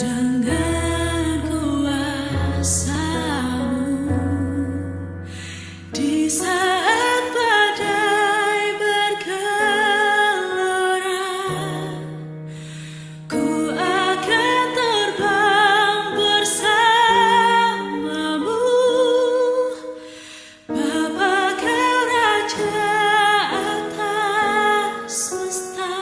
dengan kuasa-Mu di saat badai bergelora, ku akan terbang bersama-Mu. Bapa, Kau Raja atas semesta,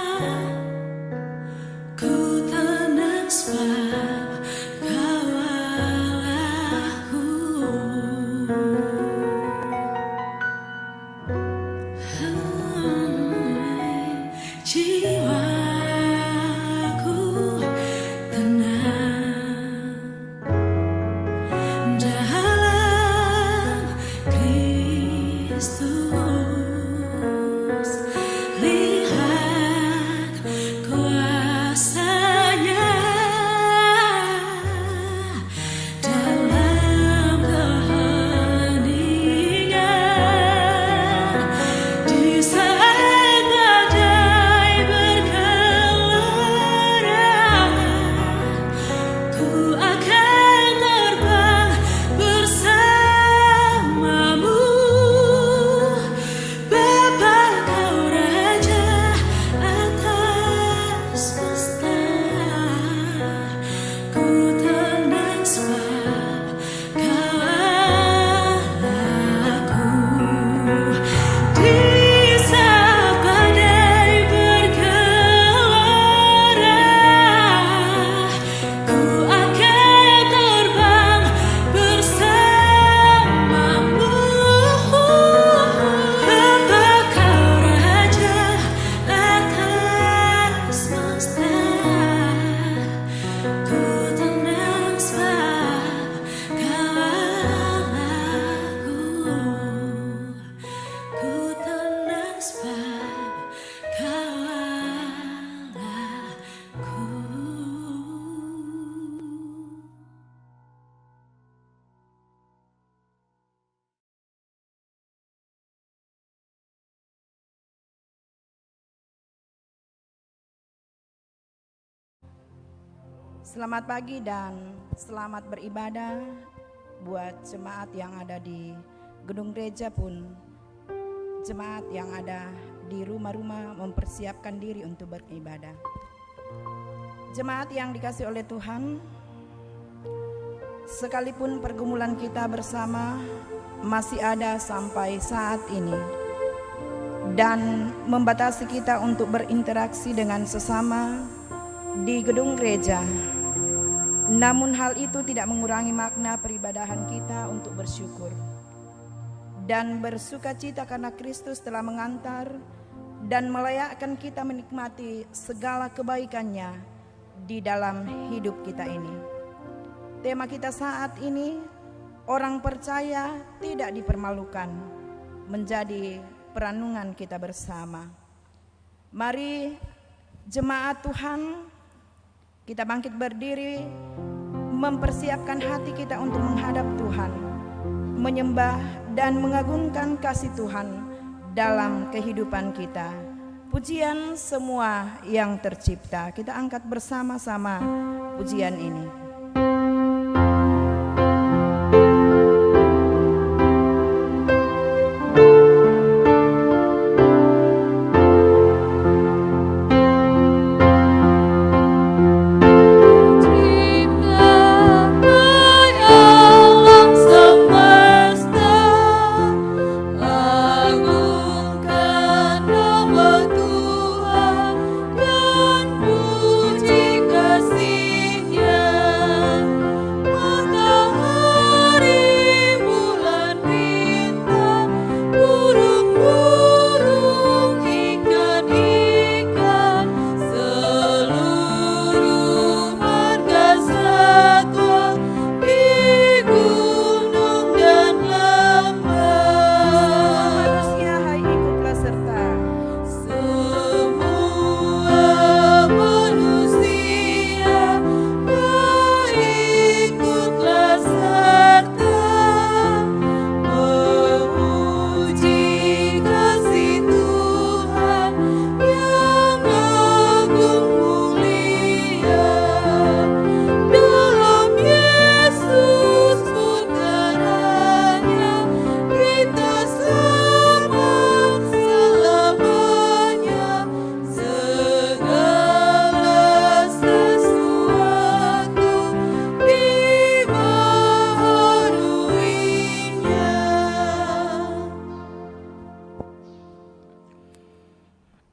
ku tenang sebab Kau Allahku. Jiwaku tenang dalam Kristus, lihat kuasa-Nya dalam keheningan, di saat badai bergelora, ku akan terbang bersama-Mu. Bapa, Kau Raja atas semesta, ku tenang sebab Kau Allahku. Di saat badai bergelora, ku akan terbang bersama-Mu. Bapa, Kau Raja atas semesta, ku tenang sebab Kau Allahku. Ku tenang sebab Kau Allahku. Selamat pagi dan selamat beribadah buat jemaat yang ada di gedung gereja pun jemaat yang ada di rumah-rumah mempersiapkan diri untuk beribadah. Jemaat yang dikasihi oleh Tuhan, sekalipun pergumulan kita bersama masih ada sampai saat ini dan membatasi kita untuk berinteraksi dengan sesama di gedung gereja, namun hal itu tidak mengurangi makna peribadahan kita untuk bersyukur dan bersuka cita karena Kristus telah mengantar dan melayakkan kita menikmati segala kebaikan-Nya di dalam hidup kita ini. Tema kita saat ini, orang percaya tidak dipermalukan, menjadi perenungan kita bersama. Mari jemaat Tuhan, kita bangkit berdiri, mempersiapkan hati kita untuk menghadap Tuhan, menyembah dan mengagungkan kasih Tuhan dalam kehidupan kita. Pujian semua yang tercipta, kita angkat bersama-sama pujian ini. Puji kasih-Nya.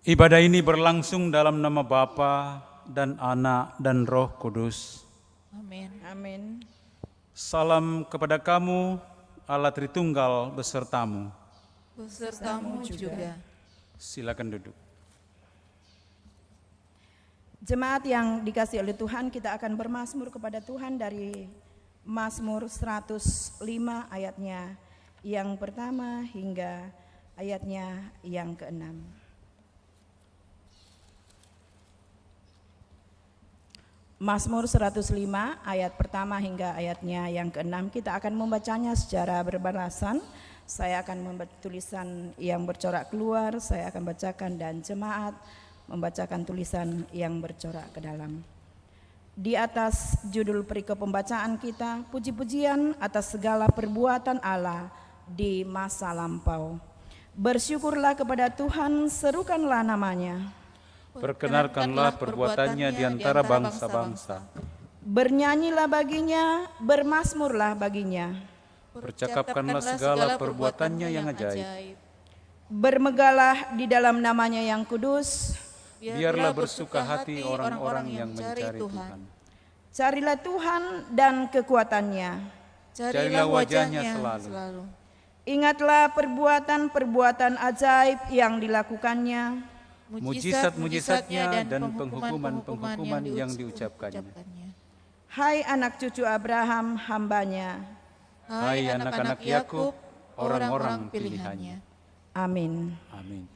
Ibadah ini berlangsung dalam nama Bapa dan Anak dan Roh Kudus. Amin. Amin. Salam kepada kamu, Allah Tritunggal besertamu. Besertamu juga. Silakan duduk. Jemaat yang dikasih oleh Tuhan, kita akan bermazmur kepada Tuhan dari Mazmur 105 ayatnya yang pertama hingga ayatnya yang ke-6. Mazmur 105 ayat pertama hingga ayatnya yang ke-6, kita akan membacanya secara berbalasan. Saya akan membaca tulisan yang bercorak keluar, saya akan bacakan, dan jemaat membacakan tulisan yang bercorak ke dalam. Di atas judul perikop pembacaan kita, puji-pujian atas segala perbuatan Allah di masa lampau. Bersyukurlah kepada Tuhan, serukanlah namanya. Perkenalkanlah perbuatannya di antara bangsa-bangsa. Bernyanyilah baginya, bermazmurlah baginya. Percakapkanlah segala perbuatannya yang ajaib. Bermegalah di dalam namanya yang kudus. Biarlah bersuka hati orang-orang yang mencari Tuhan. Carilah Tuhan dan kekuatannya. Carilah wajahnya selalu. Ingatlah perbuatan-perbuatan ajaib yang dilakukannya. Mujizat-mujizatnya dan penghukuman-penghukuman yang diucapkannya. Hai anak cucu Abraham, hambanya. Hai anak-anak Yakub, orang-orang pilihannya. Amin. Amin.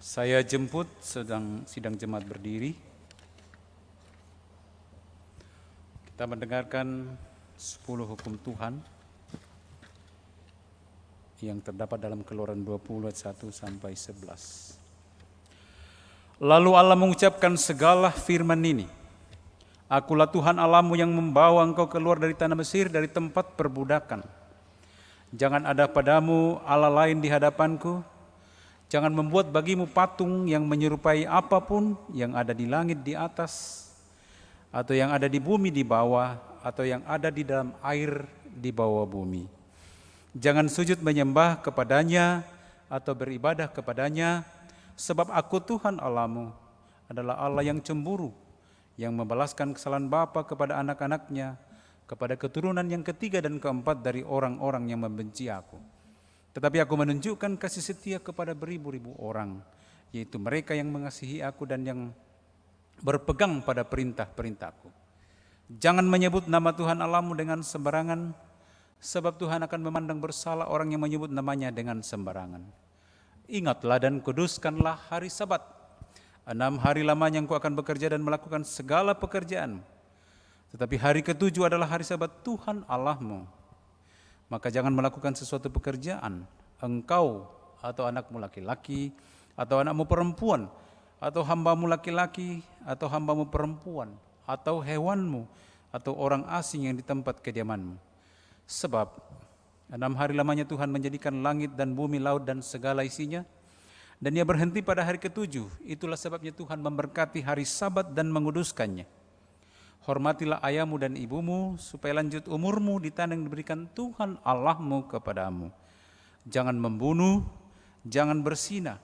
Saya jemput sidang jemaat berdiri. Kita mendengarkan 10 hukum Tuhan yang terdapat dalam Keluaran 20 ayat 1 sampai 11. Lalu Allah mengucapkan segala firman ini. Akulah Tuhan Allahmu yang membawa engkau keluar dari tanah Mesir, dari tempat perbudakan. Jangan ada padamu Allah lain di hadapanku. Jangan membuat bagimu patung yang menyerupai apapun yang ada di langit di atas, atau yang ada di bumi di bawah, atau yang ada di dalam air di bawah bumi. Jangan sujud menyembah kepadanya atau beribadah kepadanya, sebab aku Tuhan Allahmu adalah Allah yang cemburu, yang membalaskan kesalahan bapa kepada anak-anaknya, kepada keturunan yang ketiga dan keempat dari orang-orang yang membenci aku. Tetapi aku menunjukkan kasih setia kepada beribu-ribu orang, yaitu mereka yang mengasihi aku dan yang berpegang pada perintah-perintahku. Jangan menyebut nama Tuhan Allahmu dengan sembarangan, sebab Tuhan akan memandang bersalah orang yang menyebut namanya dengan sembarangan. Ingatlah dan kuduskanlah hari Sabat. 6 hari lamanya engkau akan bekerja dan melakukan segala pekerjaan. Tetapi hari ke-7 adalah hari Sabat Tuhan Allahmu. Maka jangan melakukan sesuatu pekerjaan, engkau atau anakmu laki-laki, atau anakmu perempuan, atau hambamu laki-laki, atau hambamu perempuan, atau hewanmu, atau orang asing yang di tempat kediamanmu. Sebab 6 hari lamanya Tuhan menjadikan langit dan bumi, laut dan segala isinya, dan ia berhenti pada hari ke-7. Itulah sebabnya Tuhan memberkati hari Sabat dan menguduskannya. Hormatilah ayahmu dan ibumu, supaya lanjut umurmu di tanah yang diberikan Tuhan Allahmu kepadamu. Jangan membunuh, jangan berzina,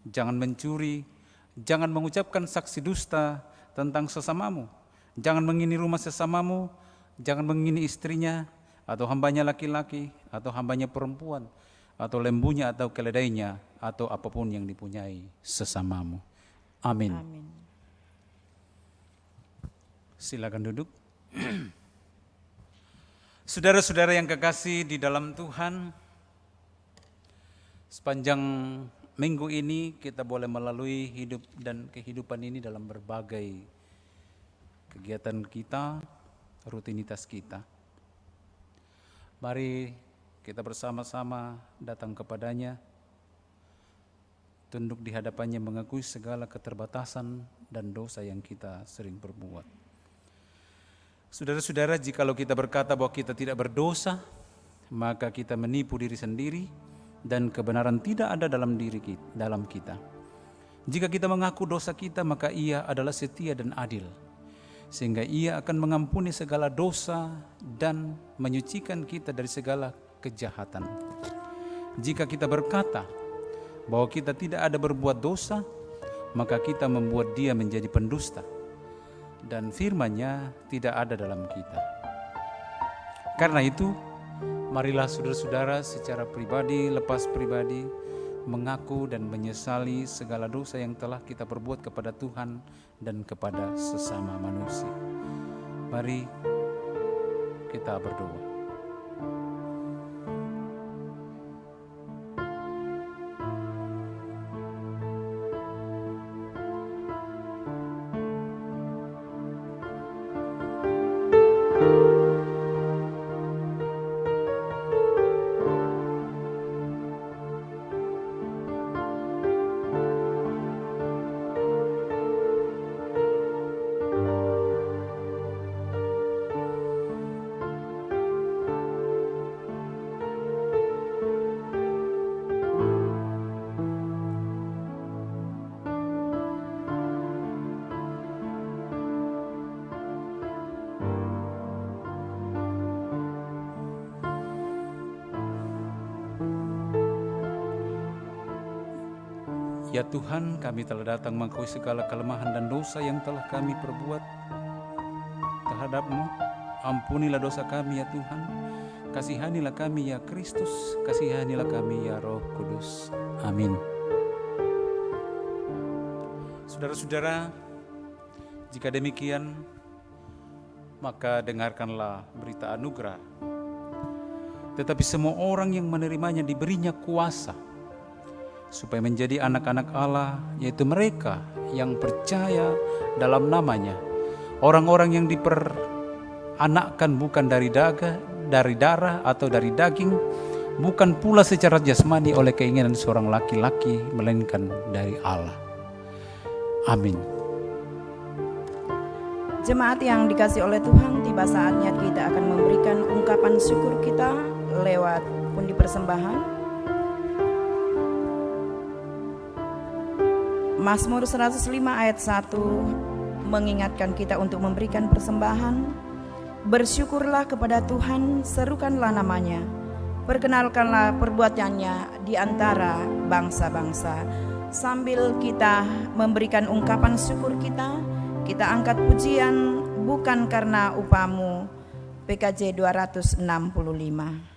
jangan mencuri, jangan mengucapkan saksi dusta tentang sesamamu, jangan menghini rumah sesamamu, jangan menghini istrinya, atau hambanya laki-laki, atau hambanya perempuan, atau lembunya, atau keledainya, atau apapun yang dipunyai sesamamu. Amin. Amin. Silakan duduk. Saudara-saudara yang kekasih di dalam Tuhan, sepanjang minggu ini kita boleh melalui hidup dan kehidupan ini dalam berbagai kegiatan kita, rutinitas kita. Mari kita bersama-sama datang kepadanya, tunduk di hadapannya, mengakui segala keterbatasan dan dosa yang kita sering perbuat. Saudara-saudara, jikalau kita berkata bahwa kita tidak berdosa, maka kita menipu diri sendiri dan kebenaran tidak ada dalam kita. Jika kita mengaku dosa kita, maka Ia adalah setia dan adil, sehingga Ia akan mengampuni segala dosa dan menyucikan kita dari segala kejahatan. Jika kita berkata bahwa kita tidak ada berbuat dosa, maka kita membuat Dia menjadi pendusta, dan firman-Nya tidak ada dalam kita. Karena itu, marilah saudara-saudara secara pribadi, lepas pribadi, mengaku dan menyesali segala dosa yang telah kita perbuat kepada Tuhan dan kepada sesama manusia. Mari kita berdoa. Ya Tuhan, kami telah datang mengakui segala kelemahan dan dosa yang telah kami perbuat terhadap-Mu. Ampunilah dosa kami ya Tuhan. Kasihanilah kami ya Kristus. Kasihanilah kami ya Roh Kudus. Amin. Saudara-saudara, jika demikian, maka dengarkanlah berita anugerah. Tetapi semua orang yang menerimanya diberinya kuasa supaya menjadi anak-anak Allah, yaitu mereka yang percaya dalam namanya. Orang-orang yang diperanakkan bukan dari darah atau dari daging, bukan pula secara jasmani oleh keinginan seorang laki-laki, melainkan dari Allah. Amin. Jemaat yang dikasih oleh Tuhan, tiba saatnya kita akan memberikan ungkapan syukur kita lewat pundi persembahan. Mazmur 105 ayat 1 mengingatkan kita untuk memberikan persembahan. Bersyukurlah kepada Tuhan, serukanlah namanya, perkenalkanlah perbuatannya di antara bangsa-bangsa. Sambil kita memberikan ungkapan syukur kita angkat pujian bukan karena upamu, PKJ 265.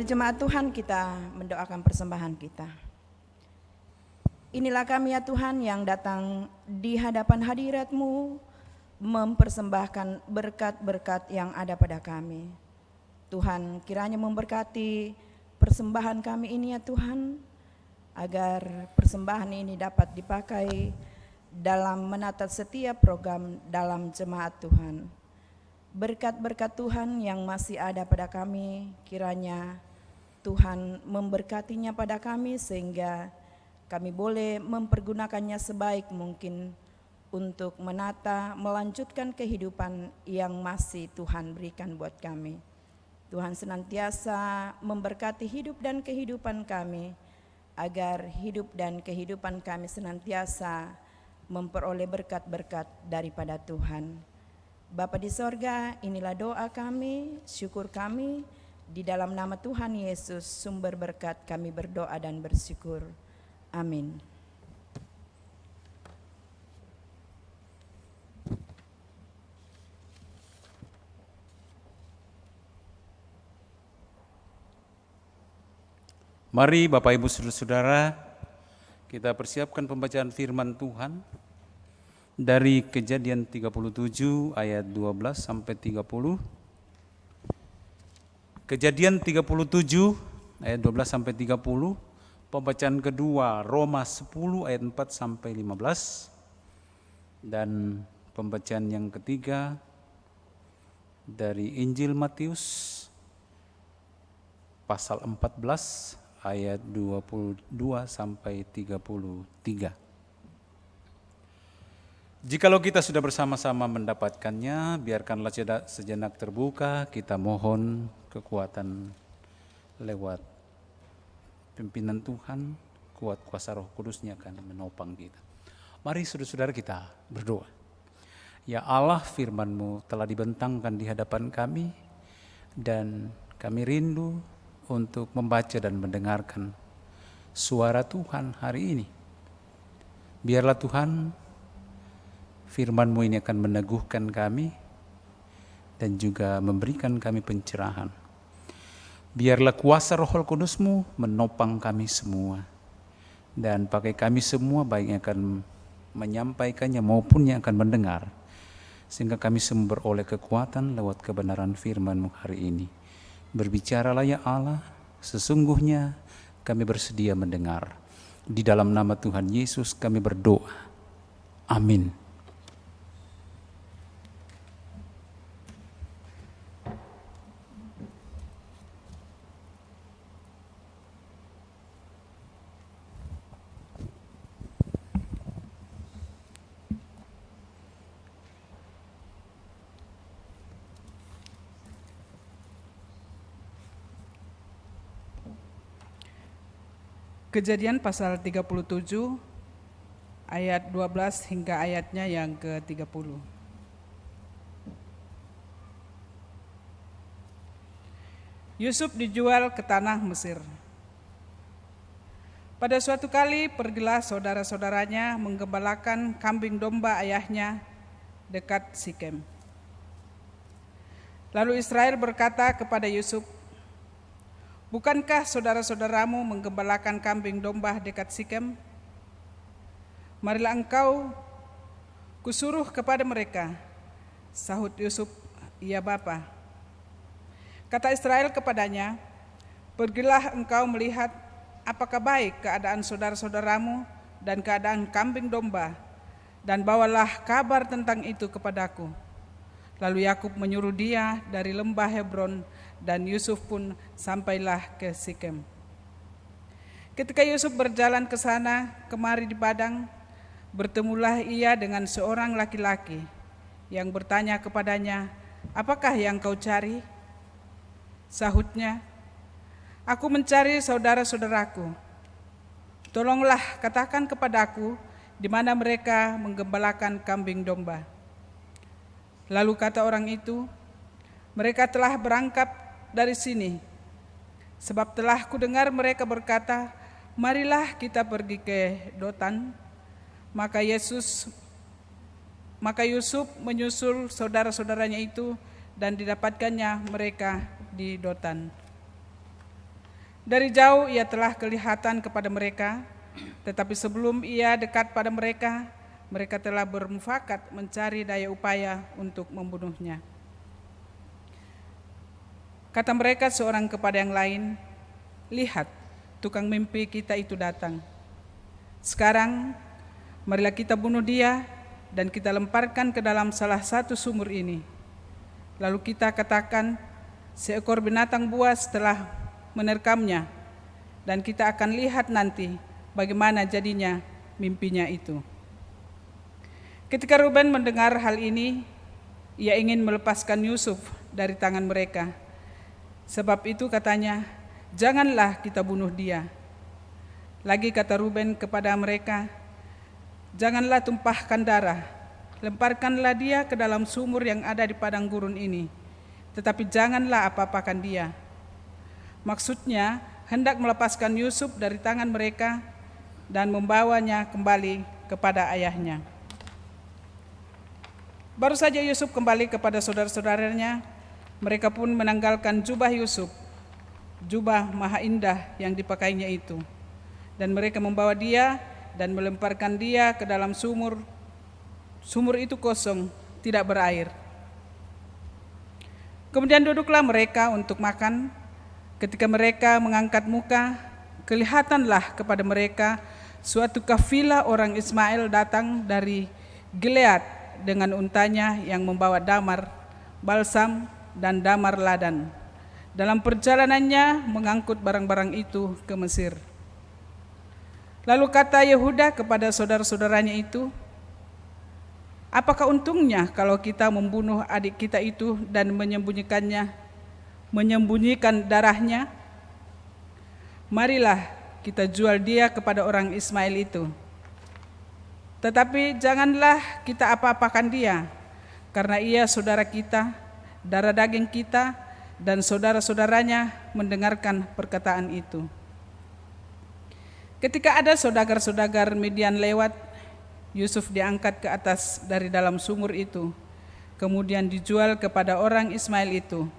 Jemaat Tuhan, kita mendoakan persembahan kita. Inilah kami ya Tuhan yang datang di hadapan hadirat-Mu, mempersembahkan berkat-berkat yang ada pada kami. Tuhan kiranya memberkati persembahan kami ini ya Tuhan, agar persembahan ini dapat dipakai dalam menata setiap program dalam jemaat Tuhan. Berkat-berkat Tuhan yang masih ada pada kami kiranya Tuhan memberkatinya pada kami sehingga kami boleh mempergunakannya sebaik mungkin untuk menata, melanjutkan kehidupan yang masih Tuhan berikan buat kami. Tuhan senantiasa memberkati hidup dan kehidupan kami, agar hidup dan kehidupan kami senantiasa memperoleh berkat-berkat daripada Tuhan. Bapa di sorga, inilah doa kami, syukur kami, di dalam nama Tuhan Yesus, sumber berkat kami berdoa dan bersyukur. Amin. Mari Bapak Ibu Saudara-saudara, kita persiapkan pembacaan firman Tuhan dari Kejadian 37 ayat 12 sampai 30. Kejadian 37 ayat 12 sampai 30. Pembacaan kedua Roma 10 ayat 4 sampai 15. Dan pembacaan yang ketiga dari Injil Matius pasal 14 ayat 22 sampai 33. Jikalau kita sudah bersama-sama mendapatkannya, biarkanlah sejenak terbuka, kita mohon kekuatan lewat pimpinan Tuhan, kuat kuasa Roh Kudus-Nya akan menopang kita. Mari saudara-saudara kita berdoa. Ya Allah, firman-Mu telah dibentangkan di hadapan kami, dan kami rindu untuk membaca dan mendengarkan suara Tuhan hari ini. Biarlah Tuhan, firman-Mu ini akan meneguhkan kami dan juga memberikan kami pencerahan. Biarlah kuasa Roh Kudus-Mu menopang kami semua, dan pakai kami semua, baik yang akan menyampaikannya maupun yang akan mendengar, sehingga kami semua beroleh kekuatan lewat kebenaran firman-Mu hari ini. Berbicaralah ya Allah, sesungguhnya kami bersedia mendengar. Di dalam nama Tuhan Yesus kami berdoa. Amin. Kejadian pasal 37 ayat 12 hingga ayatnya yang ke-30. Yusuf dijual ke tanah Mesir. Pada suatu kali pergilah saudara-saudaranya menggembalakan kambing domba ayahnya dekat Sikem. Lalu Israel berkata kepada Yusuf, "Bukankah saudara-saudaramu menggembalakan kambing domba dekat Sikem? Marilah engkau kusuruh kepada mereka." Sahut Yusuf, "Ya Bapa." Kata Israel kepadanya, "Pergilah engkau melihat apakah baik keadaan saudara-saudaramu dan keadaan kambing domba, dan bawalah kabar tentang itu kepadaku." Lalu Yakub menyuruh dia dari lembah Hebron, dan Yusuf pun sampailah ke Sikem. Ketika Yusuf berjalan ke sana kemari di padang, bertemulah ia dengan seorang laki-laki yang bertanya kepadanya, "Apakah yang kau cari?" Sahutnya, "Aku mencari saudara-saudaraku. Tolonglah katakan kepadaku di mana mereka menggembalakan kambing domba." Lalu kata orang itu, "Mereka telah berangkat dari sini, sebab telah kudengar mereka berkata, 'Marilah kita pergi ke Dotan.'" Maka Yusuf menyusul saudara-saudaranya itu, dan didapatkannya mereka di Dotan. Dari jauh ia telah kelihatan kepada mereka, tetapi sebelum ia dekat pada mereka, mereka telah bermufakat mencari daya upaya untuk membunuhnya. Kata mereka seorang kepada yang lain, "Lihat, tukang mimpi kita itu datang. Sekarang, marilah kita bunuh dia dan kita lemparkan ke dalam salah satu sumur ini. Lalu kita katakan, seekor binatang buas telah menerekamnya, dan kita akan lihat nanti bagaimana jadinya mimpinya itu. Ketika Ruben mendengar hal ini, ia ingin melepaskan Yusuf dari tangan mereka. Sebab itu katanya, "Janganlah kita bunuh dia." Lagi kata Ruben kepada mereka, "Janganlah tumpahkan darah, lemparkanlah dia ke dalam sumur yang ada di padang gurun ini, tetapi janganlah apa-apakan dia." Maksudnya, hendak melepaskan Yusuf dari tangan mereka dan membawanya kembali kepada ayahnya. Baru saja Yusuf kembali kepada saudara-saudaranya, mereka pun menanggalkan jubah Yusuf, jubah maha indah yang dipakainya itu, dan mereka membawa dia dan melemparkan dia ke dalam sumur. Sumur itu kosong, tidak berair. Kemudian duduklah mereka untuk makan. Ketika mereka mengangkat muka, kelihatanlah kepada mereka suatu kafilah orang Ismail datang dari Gilead dengan untanya yang membawa damar, balsam, dan damar ladan. Dalam perjalanannya mengangkut barang-barang itu ke Mesir. Lalu kata Yehuda kepada saudara-saudaranya itu, "Apakah untungnya kalau kita membunuh adik kita itu dan menyembunyikan darahnya? Marilah kita jual dia kepada orang Ismail itu. Tetapi janganlah kita apa-apakan dia, karena ia saudara kita, darah daging kita," dan saudara-saudaranya mendengarkan perkataan itu. Ketika ada saudagar-saudagar Midian lewat, Yusuf diangkat ke atas dari dalam sumur itu, kemudian dijual kepada orang Ismail itu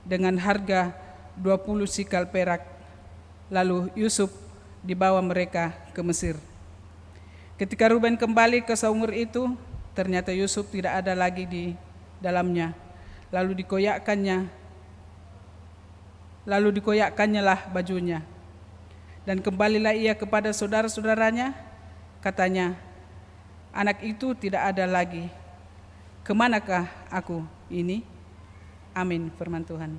dengan harga 20 sikal perak. Lalu Yusuf dibawa mereka ke Mesir. Ketika Ruben kembali ke sumur itu, ternyata Yusuf tidak ada lagi di dalamnya. Lalu dikoyakkannya lah bajunya. Dan kembalilah ia kepada saudara-saudaranya, katanya, "Anak itu tidak ada lagi. Kemanakah aku ini?" Amin, firman Tuhan.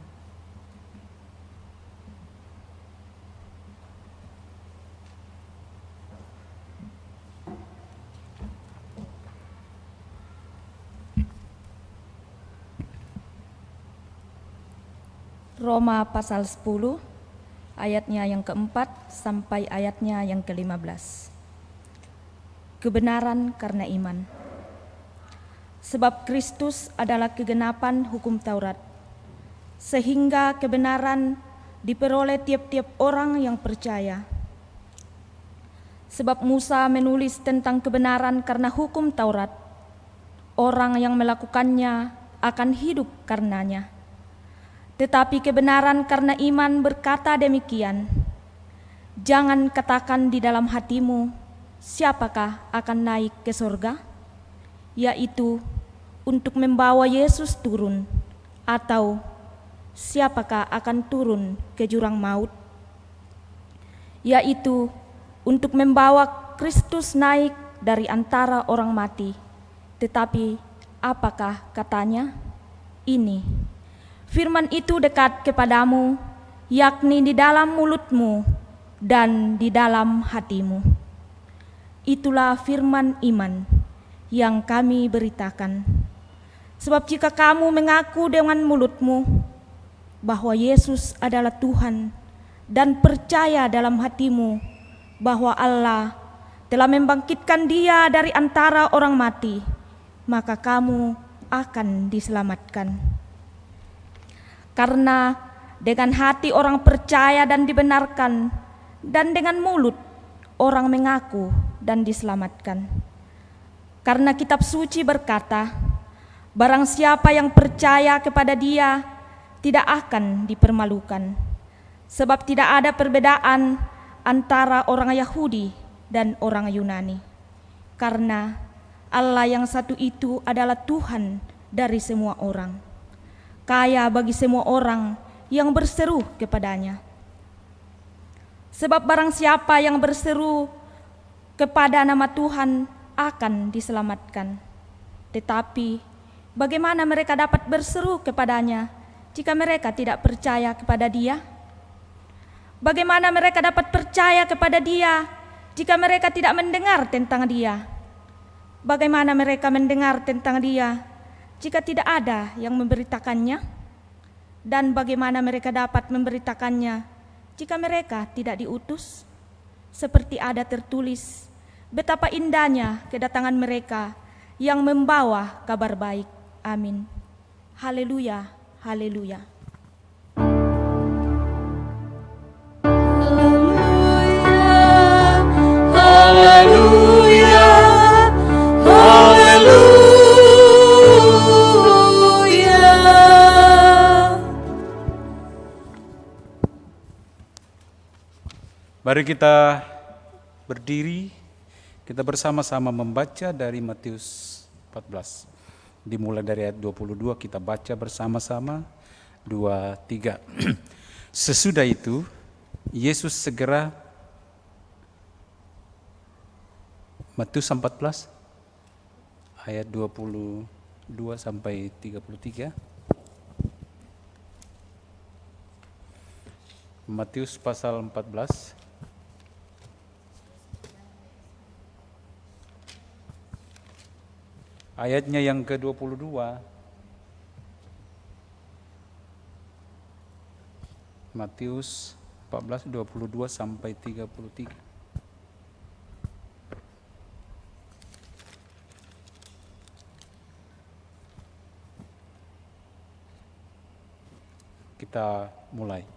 Roma pasal 10, ayatnya yang keempat sampai ayatnya yang ke-15. Kebenaran karena iman. Sebab Kristus adalah kegenapan hukum Taurat, sehingga kebenaran diperoleh tiap-tiap orang yang percaya. Sebab Musa menulis tentang kebenaran karena hukum Taurat, orang yang melakukannya akan hidup karenanya. Tetapi kebenaran karena iman berkata demikian, "Jangan katakan di dalam hatimu, siapakah akan naik ke surga?" Yaitu untuk membawa Yesus turun, atau siapakah akan turun ke jurang maut? Yaitu untuk membawa Kristus naik dari antara orang mati. Tetapi apakah katanya? Ini, firman itu dekat kepadamu, yakni di dalam mulutmu dan di dalam hatimu. Itulah firman iman yang kami beritakan. Sebab jika kamu mengaku dengan mulutmu bahwa Yesus adalah Tuhan dan percaya dalam hatimu bahwa Allah telah membangkitkan Dia dari antara orang mati, maka kamu akan diselamatkan. Karena dengan hati orang percaya dan dibenarkan, dan dengan mulut orang mengaku dan diselamatkan. Karena kitab suci berkata, barang siapa yang percaya kepada Dia tidak akan dipermalukan. Sebab tidak ada perbedaan antara orang Yahudi dan orang Yunani. Karena Allah yang satu itu adalah Tuhan dari semua orang, kaya bagi semua orang yang berseru kepadanya. Sebab barang siapa yang berseru kepada nama Tuhan akan diselamatkan. Tetapi bagaimana mereka dapat berseru kepadanya jika mereka tidak percaya kepada Dia? Bagaimana mereka dapat percaya kepada Dia jika mereka tidak mendengar tentang Dia? Bagaimana mereka mendengar tentang Dia jika tidak ada yang memberitakannya? Dan bagaimana mereka dapat memberitakannya jika mereka tidak diutus? Seperti ada tertulis, betapa indahnya kedatangan mereka yang membawa kabar baik. Amin. Haleluya, haleluya. Mari kita berdiri, kita bersama-sama membaca dari Matius 14. Dimulai dari ayat 22, kita baca bersama-sama, 2, 3. Sesudah itu, Yesus segera, Matius 14, ayat 22 sampai 33. Matius pasal 14. Ayatnya yang ke-22, Matius 14, 22 sampai 33. Kita mulai.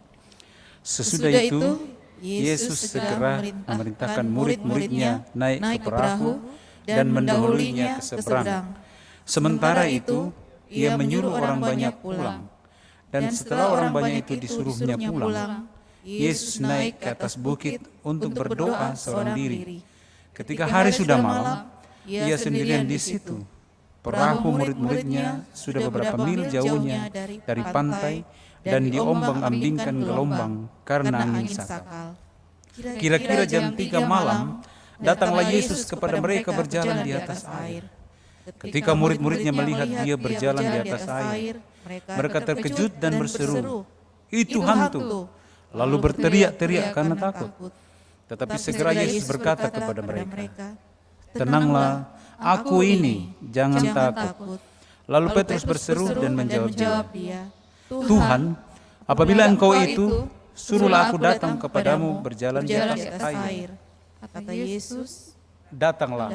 Sesudah itu, Yesus segera memerintahkan murid-muridnya naik ke perahu dan mendahulinya ke seberang. Sementara itu, ia menyuruh orang banyak pulang. Dan setelah orang banyak itu disuruhnya pulang, Yesus naik ke atas bukit untuk berdoa seorang diri. Ketika hari sudah malam, ia sendirian di situ. Perahu murid-muridnya sudah beberapa mil jauhnya dari pantai dan diombang-ambingkan gelombang karena angin sakal. Kira-kira jam 3 malam, datanglah Yesus kepada mereka berjalan di atas air. Ketika murid-muridnya melihat dia berjalan di atas air, mereka terkejut dan berseru, "Itu hantu!" Lalu berteriak-teriak karena takut. Tetapi segera Yesus berkata kepada mereka, "Tenanglah, aku ini, jangan takut." Lalu Petrus berseru dan menjawab dia, "Tuhan, apabila Engkau itu, suruhlah aku datang kepadamu berjalan di atas air." Kata Yesus, Datanglah.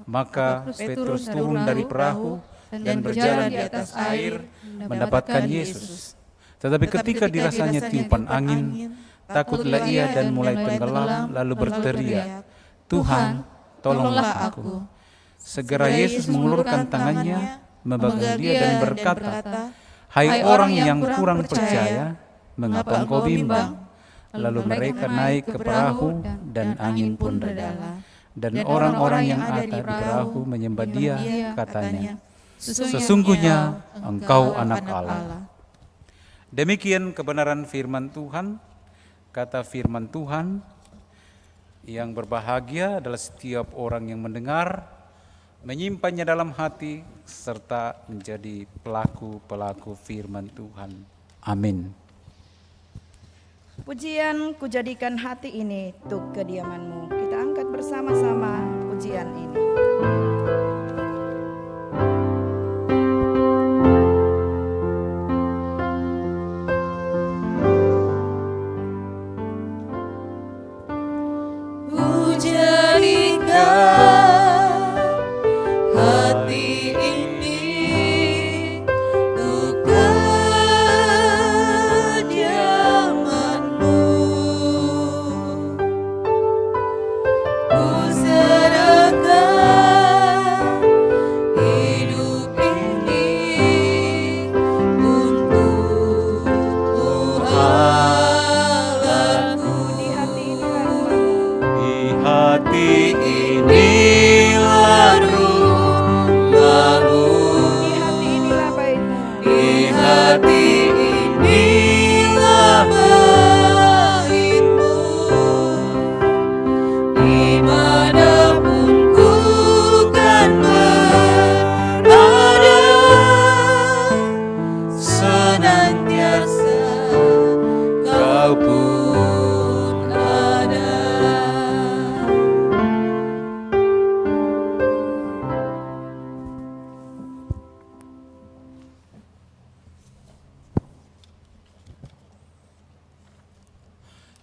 Maka Petrus turun dari perahu dan berjalan di atas air mendapatkan Yesus. Tetapi ketika dirasanya tiupan angin, takutlah ia dan mulai tenggelam, lalu berteriak, "Tuhan, tolonglah aku." Segera Yesus mengulurkan tangannya, memegang dia dan berkata, "Hai orang yang kurang percaya, mengapa engkau bimbang?" Lalu mereka naik ke perahu dan angin pun reda. Dan orang-orang yang ada di perahu menyembah dia, katanya, "Sesungguhnya engkau anak Allah." Demikian kebenaran firman Tuhan. Kata firman Tuhan, yang berbahagia adalah setiap orang yang mendengar, menyimpannya dalam hati, serta menjadi pelaku-pelaku firman Tuhan. Amin. Pujian kujadikan hati ini untuk kediamanmu. Kita angkat bersama-sama pujian ini. Ku serahkan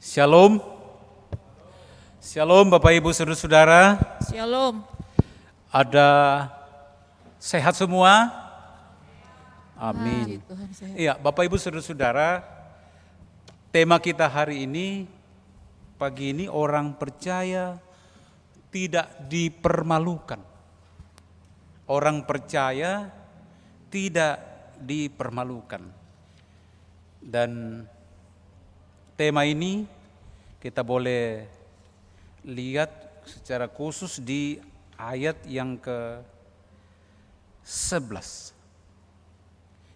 Shalom. Shalom Bapak Ibu Saudara-saudara. Shalom. Ada sehat semua? Amin. Puji Tuhan, sehat. Iya, Bapak Ibu Saudara-saudara, tema kita hari ini, pagi ini, orang percaya tidak dipermalukan. Orang percaya tidak dipermalukan. Dan tema ini kita boleh lihat secara khusus di ayat yang ke-11.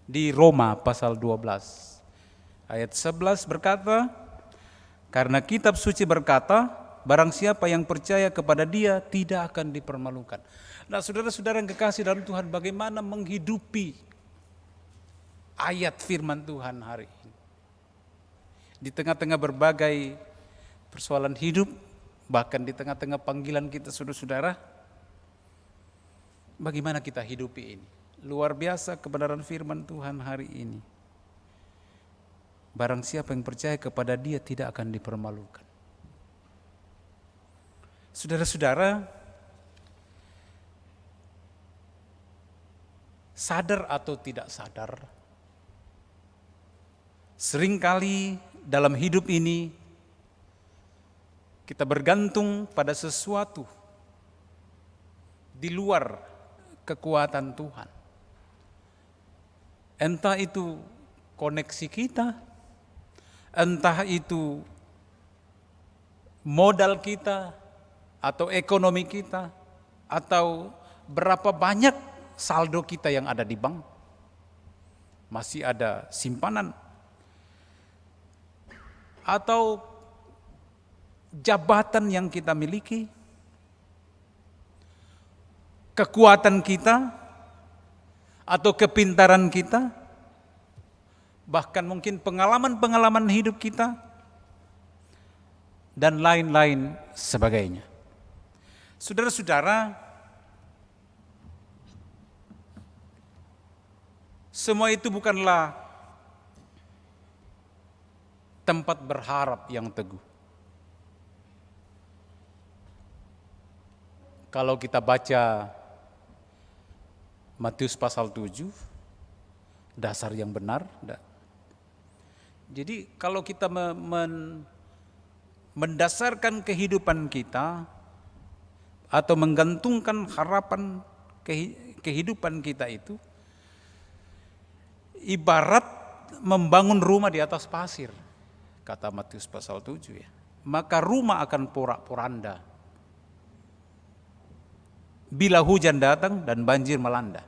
Di Roma pasal 12. Ayat 11 berkata, karena kitab suci berkata, barang siapa yang percaya kepada Dia tidak akan dipermalukan. Nah, saudara-saudara yang kekasih dalam Tuhan, bagaimana menghidupi ayat firman Tuhan hari ini? Di tengah-tengah berbagai persoalan hidup, bahkan di tengah-tengah panggilan kita saudara-saudara, bagaimana kita hidupi ini? Luar biasa kebenaran firman Tuhan hari ini. Barang siapa yang percaya kepada Dia tidak akan dipermalukan. Saudara-saudara, sadar atau tidak sadar, seringkali dalam hidup ini kita bergantung pada sesuatu di luar kekuatan Tuhan. Entah itu koneksi kita, entah itu modal kita, atau ekonomi kita, atau berapa banyak saldo kita yang ada di bank. Masih ada simpanan. Atau jabatan yang kita miliki, kekuatan kita, atau kepintaran kita, bahkan mungkin pengalaman-pengalaman hidup kita, dan lain-lain sebagainya. Saudara-saudara, semua itu bukanlah tempat berharap yang teguh. Kalau kita baca Matius pasal 7, dasar yang benar. Jadi kalau kita mendasarkan kehidupan kita atau menggantungkan harapan kehidupan kita itu, ibarat membangun rumah di atas pasir, kata Matius pasal 7 ya. Maka rumah akan porak-poranda bila hujan datang dan banjir melanda.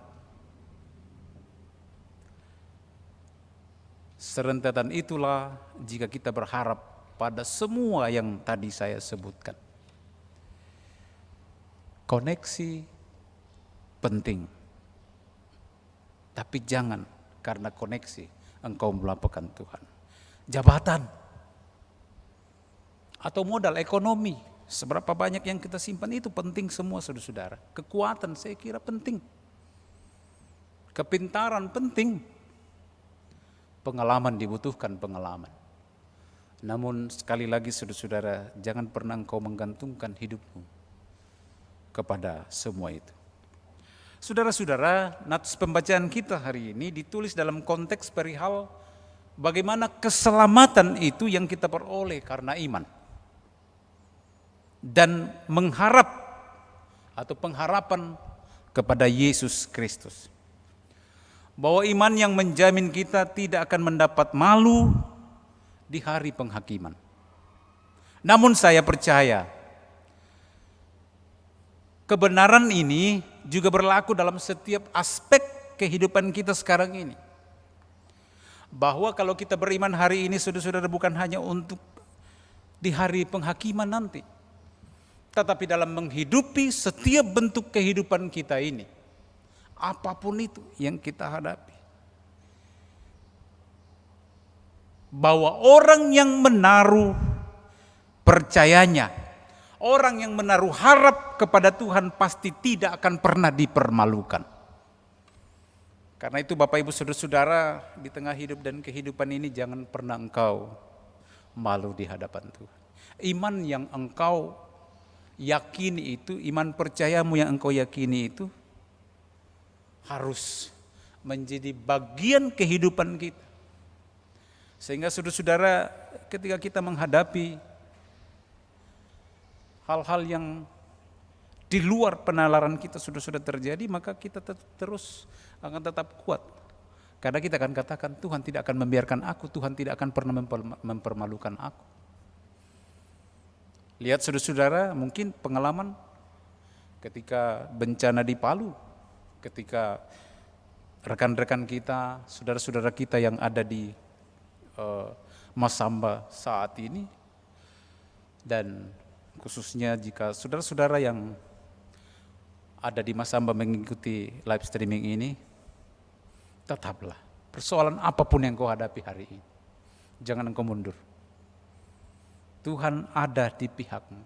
Serentetan itulah jika kita berharap pada semua yang tadi saya sebutkan. Koneksi penting, tapi jangan karena koneksi engkau melupakan Tuhan. Jabatan atau modal ekonomi, seberapa banyak yang kita simpan itu penting semua saudara-saudara. Kekuatan saya kira penting, kepintaran penting. Pengalaman dibutuhkan pengalaman. Namun sekali lagi saudara-saudara, jangan pernah engkau menggantungkan hidupmu kepada semua itu. Saudara-saudara, nats pembacaan kita hari ini ditulis dalam konteks perihal bagaimana keselamatan itu yang kita peroleh karena iman. Dan mengharap atau pengharapan kepada Yesus Kristus. Bahwa iman yang menjamin kita tidak akan mendapat malu di hari penghakiman. Namun saya percaya kebenaran ini juga berlaku dalam setiap aspek kehidupan kita sekarang ini. Bahwa kalau kita beriman hari ini saudara-saudara, bukan hanya untuk di hari penghakiman nanti, tetapi dalam menghidupi setiap bentuk kehidupan kita ini. Apapun itu yang kita hadapi. Bahwa orang yang menaruh percayanya, orang yang menaruh harap kepada Tuhan pasti tidak akan pernah dipermalukan. Karena itu Bapak Ibu Saudara-saudara, di tengah hidup dan kehidupan ini jangan pernah engkau malu di hadapan Tuhan. Iman yang engkau yakini itu, iman percayamu yang engkau yakini itu harus menjadi bagian kehidupan kita. Sehingga saudara-saudara, ketika kita menghadapi hal-hal yang di luar penalaran kita sudah terjadi, maka kita terus akan tetap kuat. Karena kita akan katakan, Tuhan tidak akan membiarkan aku, Tuhan tidak akan pernah mempermalukan aku. Lihat saudara-saudara, mungkin pengalaman ketika bencana di Palu, ketika rekan-rekan kita, saudara-saudara kita yang ada di Masamba saat ini, dan khususnya jika saudara-saudara yang ada di Masamba mengikuti live streaming ini, tetaplah persoalan apapun yang kau hadapi hari ini, jangan engkau mundur. Tuhan ada di pihakmu.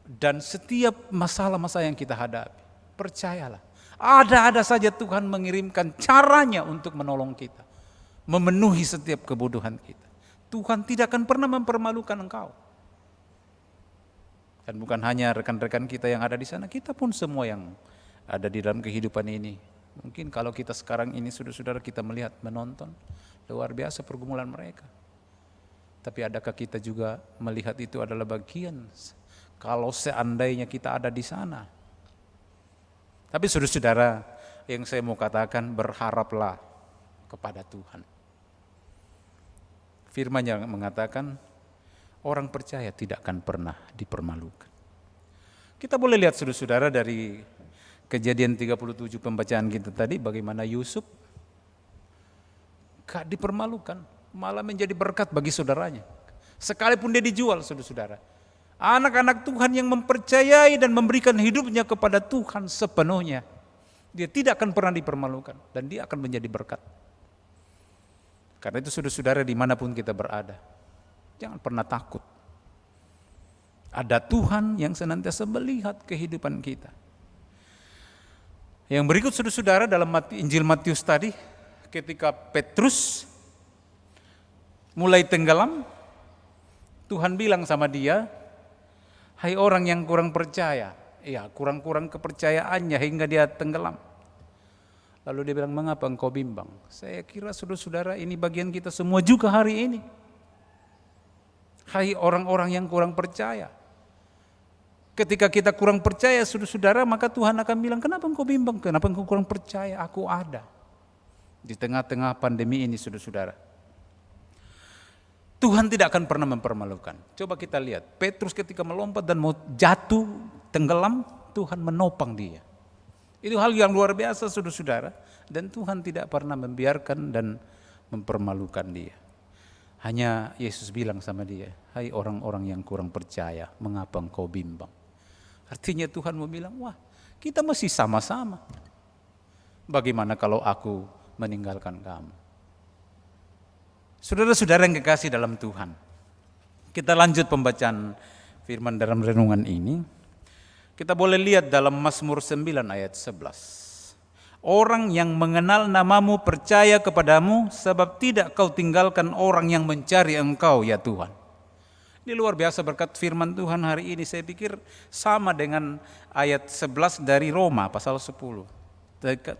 Dan setiap masalah-masalah yang kita hadapi, percayalah, ada saja Tuhan mengirimkan caranya untuk menolong kita, memenuhi setiap kebutuhan kita. Tuhan tidak akan pernah mempermalukan engkau. Dan bukan hanya rekan-rekan kita yang ada di sana, kita pun semua yang ada di dalam kehidupan ini. Mungkin kalau kita sekarang ini saudara-saudara kita melihat, menonton, luar biasa pergumulan mereka. Tapi adakah kita juga melihat itu adalah bagian kalau seandainya kita ada di sana? Tapi saudara-saudara, yang saya mau katakan, berharaplah kepada Tuhan. Firman yang mengatakan, orang percaya tidak akan pernah dipermalukan. Kita boleh lihat saudara-saudara dari Kejadian 37 pembacaan kita tadi, bagaimana Yusuf gak dipermalukan, malah menjadi berkat bagi saudaranya. Sekalipun dia dijual, saudara-saudara. Anak-anak Tuhan yang mempercayai dan memberikan hidupnya kepada Tuhan sepenuhnya, dia tidak akan pernah dipermalukan dan dia akan menjadi berkat. Karena itu saudara-saudara, dimanapun kita berada, jangan pernah takut. Ada Tuhan yang senantiasa melihat kehidupan kita. Yang berikut saudara-saudara dalam Injil Matius tadi, ketika Petrus mulai tenggelam, Tuhan bilang sama dia, hai orang yang kurang percaya. Ya, kurang-kurang kepercayaannya hingga dia tenggelam. Lalu dia bilang, mengapa engkau bimbang? Saya kira saudara-saudara, ini bagian kita semua juga hari ini. Hai orang-orang yang kurang percaya. Ketika kita kurang percaya saudara-saudara, maka Tuhan akan bilang, kenapa engkau bimbang? Kenapa engkau kurang percaya? Aku ada. Di tengah-tengah pandemi ini saudara-saudara, Tuhan tidak akan pernah mempermalukan. Coba kita lihat, Petrus ketika melompat dan mau jatuh, tenggelam, Tuhan menopang dia. Itu hal yang luar biasa saudara-saudara, dan Tuhan tidak pernah membiarkan dan mempermalukan dia. Hanya Yesus bilang sama dia, hai orang-orang yang kurang percaya, mengapa engkau bimbang? Artinya Tuhan mau bilang, wah kita masih sama-sama. Bagaimana kalau aku meninggalkan kamu? Saudara-saudara yang kekasih dalam Tuhan, kita lanjut pembacaan firman dalam renungan ini. Kita boleh lihat dalam Mazmur 9 ayat 11. Orang yang mengenal namamu percaya kepadamu, sebab tidak kau tinggalkan orang yang mencari engkau ya Tuhan. Ini luar biasa berkat firman Tuhan hari ini. Saya pikir sama dengan ayat 11 dari Roma pasal 10.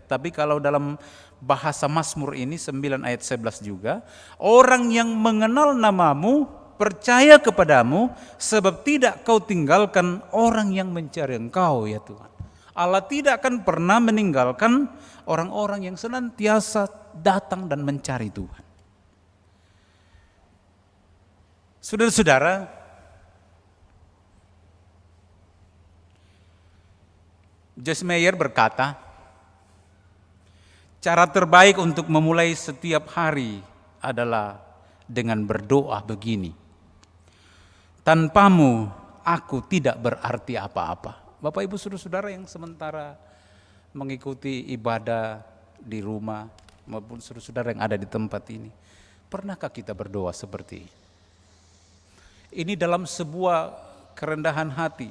Tapi kalau dalam bahasa Mazmur ini 9 ayat 11 juga, orang yang mengenal namamu percaya kepadamu, sebab tidak kau tinggalkan orang yang mencari engkau ya Tuhan. Allah tidak akan pernah meninggalkan orang-orang yang senantiasa datang dan mencari Tuhan. Saudara-saudara, Joyce Meyer berkata, cara terbaik untuk memulai setiap hari adalah dengan berdoa begini. Tanpamu aku tidak berarti apa-apa. Bapak Ibu saudara-saudara yang sementara mengikuti ibadah di rumah maupun saudara-saudara yang ada di tempat ini, pernahkah kita berdoa seperti ini? Ini dalam sebuah kerendahan hati.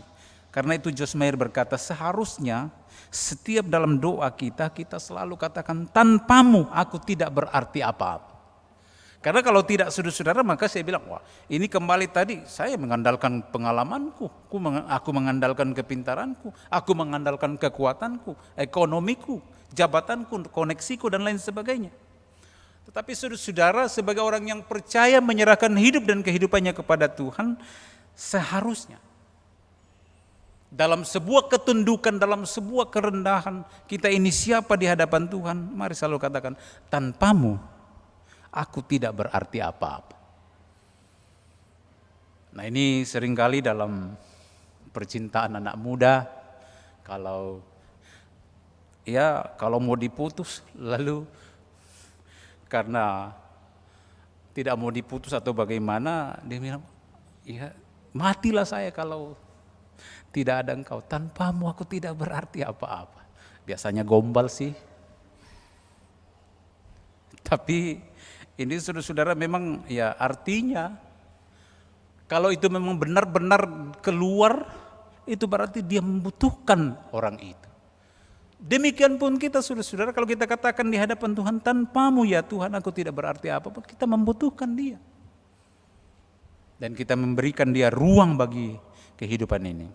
Karena itu Joyce Meyer berkata, seharusnya setiap dalam doa kita selalu katakan, tanpamu aku tidak berarti apa-apa. Karena kalau tidak saudara-saudara, maka saya bilang, wah ini kembali tadi, saya mengandalkan pengalamanku, aku mengandalkan kepintaranku, aku mengandalkan kekuatanku, ekonomiku, jabatanku, koneksiku, dan lain sebagainya. Tetapi saudara-saudara, sebagai orang yang percaya menyerahkan hidup dan kehidupannya kepada Tuhan, seharusnya dalam sebuah ketundukan, dalam sebuah kerendahan, kita ini siapa di hadapan Tuhan, mari selalu katakan, tanpamu aku tidak berarti apa-apa. Nah ini seringkali dalam percintaan anak muda, kalau mau diputus, lalu karena tidak mau diputus atau bagaimana, dia bilang, ya matilah saya kalau tidak ada engkau, tanpamu aku tidak berarti apa-apa. Biasanya gombal sih. Tapi ini saudara-saudara memang ya artinya kalau itu memang benar-benar keluar, itu berarti dia membutuhkan orang itu. Demikian pun kita saudara-saudara, kalau kita katakan di hadapan Tuhan, tanpamu ya Tuhan aku tidak berarti apa-apa, kita membutuhkan dia. Dan kita memberikan dia ruang bagi kehidupan ini.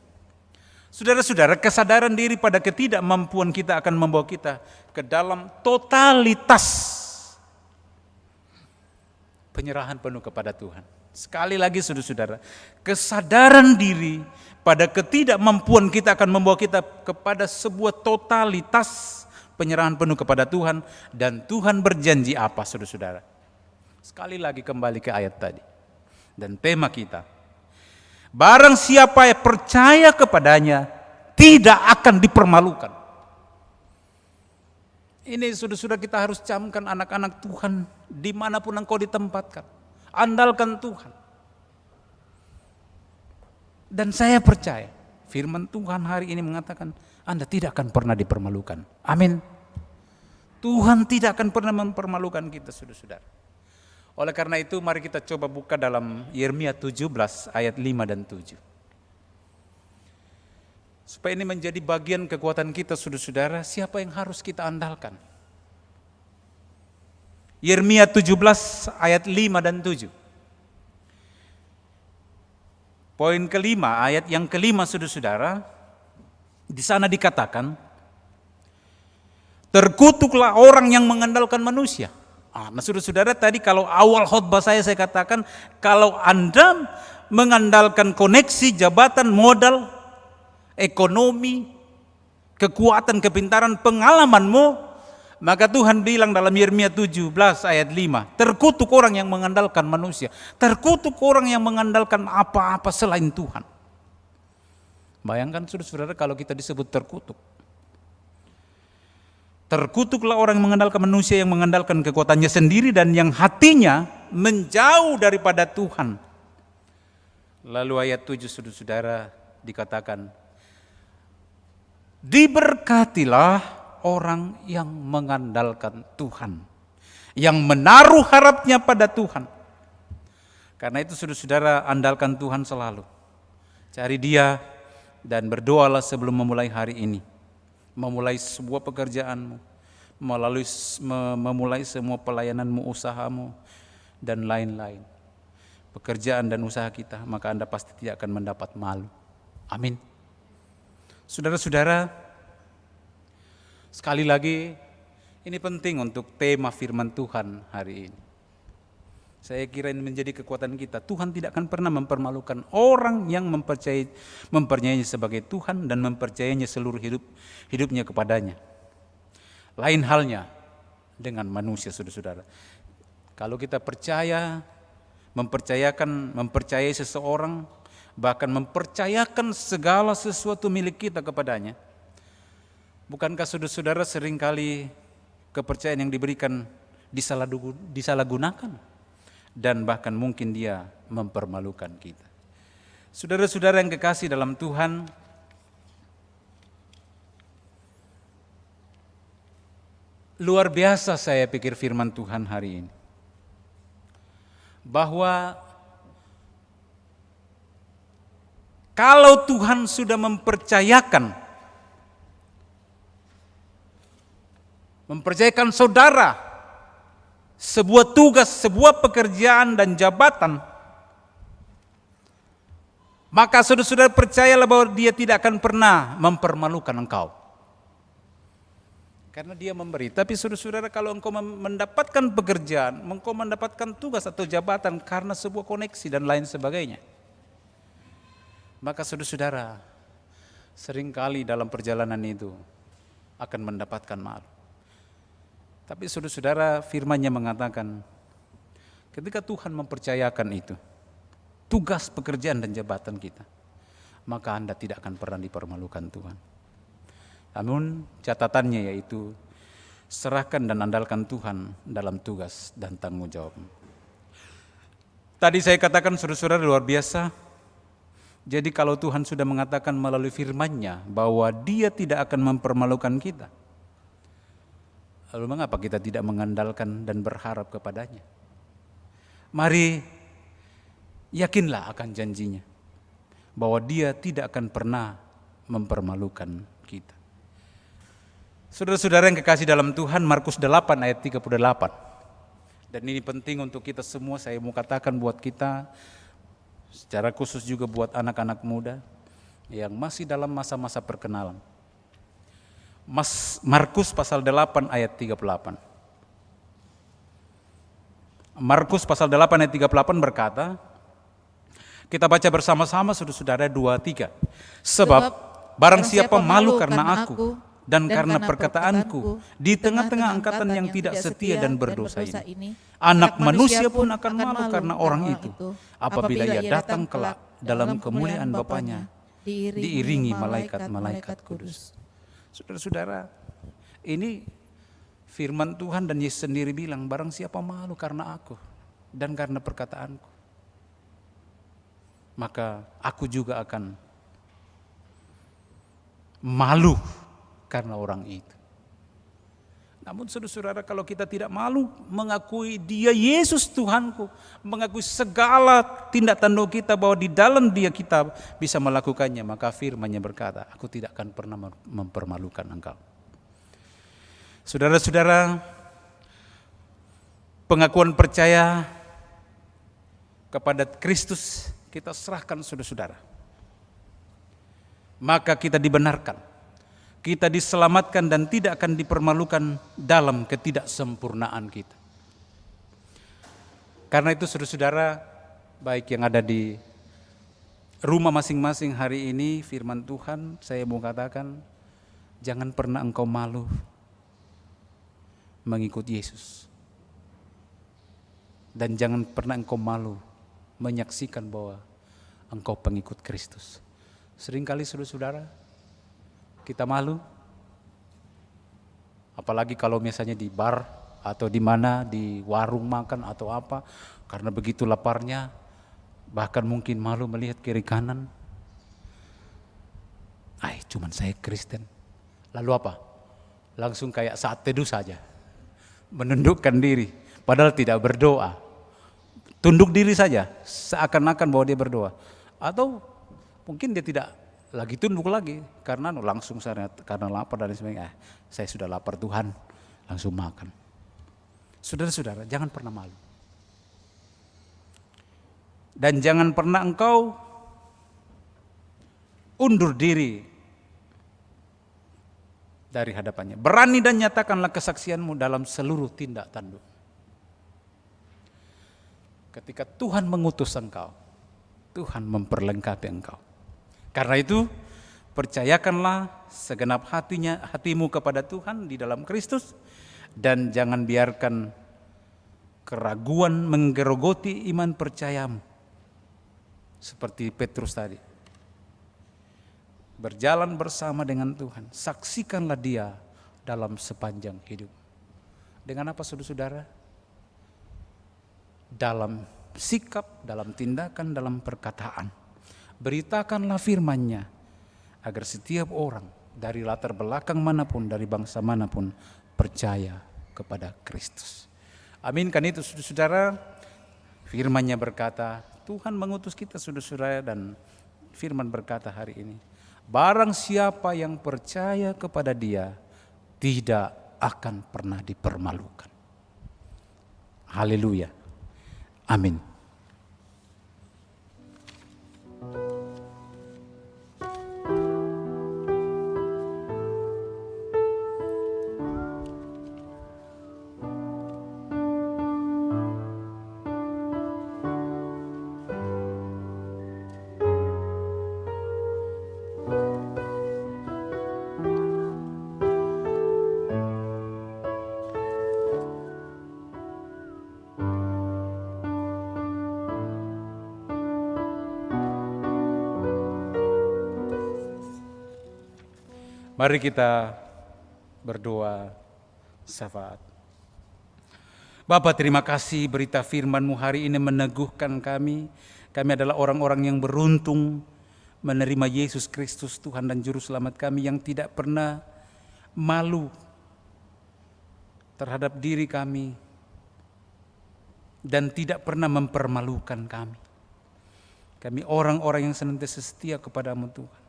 Saudara-saudara, kesadaran diri pada ketidakmampuan kita akan membawa kita ke dalam totalitas penyerahan penuh kepada Tuhan. Sekali lagi saudara-saudara, kesadaran diri pada ketidakmampuan kita akan membawa kita kepada sebuah totalitas penyerahan penuh kepada Tuhan. Dan Tuhan berjanji apa saudara-saudara? Sekali lagi kembali ke ayat tadi. Dan tema kita, barang siapa yang percaya kepadanya tidak akan dipermalukan. Ini sudah kita harus camkan anak-anak Tuhan dimanapun engkau ditempatkan. Andalkan Tuhan. Dan saya percaya firman Tuhan hari ini mengatakan Anda tidak akan pernah dipermalukan. Amin. Tuhan tidak akan pernah mempermalukan kita saudara-saudara. Oleh karena itu mari kita coba buka dalam Yeremia 17 ayat 5 dan 7. Supaya ini menjadi bagian kekuatan kita saudara-saudara, siapa yang harus kita andalkan? Yeremia 17 ayat 5 dan 7. Poin kelima, ayat yang kelima saudara-saudara, di sana dikatakan, terkutuklah orang yang mengandalkan manusia. Nah saudara-saudara, tadi kalau awal khotbah saya katakan, kalau Anda mengandalkan koneksi, jabatan, modal, ekonomi, kekuatan, kepintaran, pengalamanmu, maka Tuhan bilang dalam Yeremia 17 ayat 5, terkutuk orang yang mengandalkan manusia, terkutuk orang yang mengandalkan apa-apa selain Tuhan. Bayangkan saudara-saudara kalau kita disebut terkutuk. Terkutuklah orang yang mengandalkan manusia, yang mengandalkan kekuatannya sendiri dan yang hatinya menjauh daripada Tuhan. Lalu ayat 7 saudara-saudara dikatakan, diberkatilah orang yang mengandalkan Tuhan, yang menaruh harapnya pada Tuhan. Karena itu saudara-saudara, andalkan Tuhan selalu. Cari Dia dan berdoalah sebelum memulai hari ini. Memulai sebuah pekerjaanmu, memulai semua pelayananmu, usahamu, dan lain-lain. Pekerjaan dan usaha kita, maka Anda pasti tidak akan mendapat malu. Amin. Saudara-saudara, sekali lagi ini penting untuk tema firman Tuhan hari ini. Saya kira ini menjadi kekuatan kita. Tuhan tidak akan pernah mempermalukan orang yang mempercayainya sebagai Tuhan dan mempercayainya seluruh hidupnya kepadanya. Lain halnya dengan manusia saudara-saudara. Kalau kita mempercayai seseorang, bahkan mempercayakan segala sesuatu milik kita kepadanya, bukankah saudara-saudara seringkali kepercayaan yang diberikan disalahgunakan dan bahkan mungkin dia mempermalukan kita. Saudara-saudara yang kekasih dalam Tuhan, luar biasa saya pikir firman Tuhan hari ini, bahwa kalau Tuhan sudah mempercayakan saudara sebuah tugas, sebuah pekerjaan dan jabatan, maka saudara-saudara percayalah bahwa dia tidak akan pernah mempermalukan engkau. Karena dia memberi. Tapi saudara-saudara, kalau engkau mendapatkan pekerjaan, engkau mendapatkan tugas atau jabatan karena sebuah koneksi dan lain sebagainya, maka saudara-saudara seringkali dalam perjalanan itu akan mendapatkan malu. Tapi saudara-saudara, firman-Nya mengatakan, ketika Tuhan mempercayakan itu, tugas, pekerjaan dan jabatan kita, maka Anda tidak akan pernah dipermalukan Tuhan. Namun catatannya yaitu serahkan dan andalkan Tuhan dalam tugas dan tanggung jawab. Tadi saya katakan saudara-saudara luar biasa. Jadi kalau Tuhan sudah mengatakan melalui firman-Nya bahwa Dia tidak akan mempermalukan kita, lalu mengapa kita tidak mengandalkan dan berharap kepadanya? Mari yakinlah akan janjinya bahwa Dia tidak akan pernah mempermalukan kita. Saudara-saudara yang kekasih dalam Tuhan, Markus 8 ayat 38. Dan ini penting untuk kita semua, saya mau katakan buat kita, secara khusus juga buat anak-anak muda yang masih dalam masa-masa perkenalan. Markus pasal 8 ayat 38. Markus pasal 8 ayat 38 berkata, kita baca bersama-sama saudara-saudara 2-3. Sebab barang siapa malu karena aku dan karena perkataanku di tengah-tengah angkatan yang tidak setia dan berdosa ini, anak manusia pun akan malu karena orang itu apabila ia datang kelak dalam kemuliaan Bapanya diiringi malaikat-malaikat kudus. Saudara-saudara, ini firman Tuhan dan Yesus sendiri bilang, barang siapa malu karena aku dan karena perkataanku, maka aku juga akan malu karena orang itu. Namun saudara-saudara, kalau kita tidak malu mengakui Dia Yesus Tuhanku, mengakui segala tindak tanduk kita bahwa di dalam Dia kita bisa melakukannya, maka firman-Nya berkata, aku tidak akan pernah mempermalukan engkau. Saudara-saudara, pengakuan percaya kepada Kristus kita serahkan saudara-saudara, maka kita dibenarkan, kita diselamatkan dan tidak akan dipermalukan dalam ketidaksempurnaan kita. Karena itu saudara-saudara, baik yang ada di rumah masing-masing hari ini, firman Tuhan saya mau katakan, jangan pernah engkau malu mengikut Yesus. Dan jangan pernah engkau malu menyaksikan bahwa engkau pengikut Kristus. Seringkali saudara-saudara, kita malu, apalagi kalau misalnya di bar atau di mana, di warung makan atau apa, karena begitu laparnya, bahkan mungkin malu melihat kiri kanan. Cuman saya Kristen. Lalu apa? Langsung kayak saat teduh saja, menundukkan diri, padahal tidak berdoa. Tunduk diri saja, seakan-akan bahwa dia berdoa. Atau mungkin dia tidak lagi tunduk lagi, karena langsung karena lapar dan sebagainya. Saya sudah lapar Tuhan, langsung makan. Saudara-saudara, jangan pernah malu. Dan jangan pernah engkau undur diri dari hadapannya. Berani dan nyatakanlah kesaksianmu dalam seluruh tindak tanduk. Ketika Tuhan mengutus engkau, Tuhan memperlengkapi engkau. Karena itu, percayakanlah segenap hatimu kepada Tuhan di dalam Kristus, dan jangan biarkan keraguan menggerogoti iman percayamu. Seperti Petrus tadi. Berjalan bersama dengan Tuhan, saksikanlah Dia dalam sepanjang hidup. Dengan apa saudara-saudara? Dalam sikap, dalam tindakan, dalam perkataan. Beritakanlah firman-Nya agar setiap orang dari latar belakang manapun, dari bangsa manapun percaya kepada Kristus. Amin. Kan itu saudara, firman-Nya berkata, Tuhan mengutus kita saudara-saudara, dan firman berkata hari ini, barang siapa yang percaya kepada Dia tidak akan pernah dipermalukan. Haleluya. Amin. Mari kita berdoa syafaat. Bapa, terima kasih berita firman-Mu hari ini meneguhkan kami. Kami adalah orang-orang yang beruntung menerima Yesus Kristus Tuhan dan Juru Selamat kami, yang tidak pernah malu terhadap diri kami dan tidak pernah mempermalukan kami. Kami orang-orang yang senantiasa setia kepada-Mu Tuhan.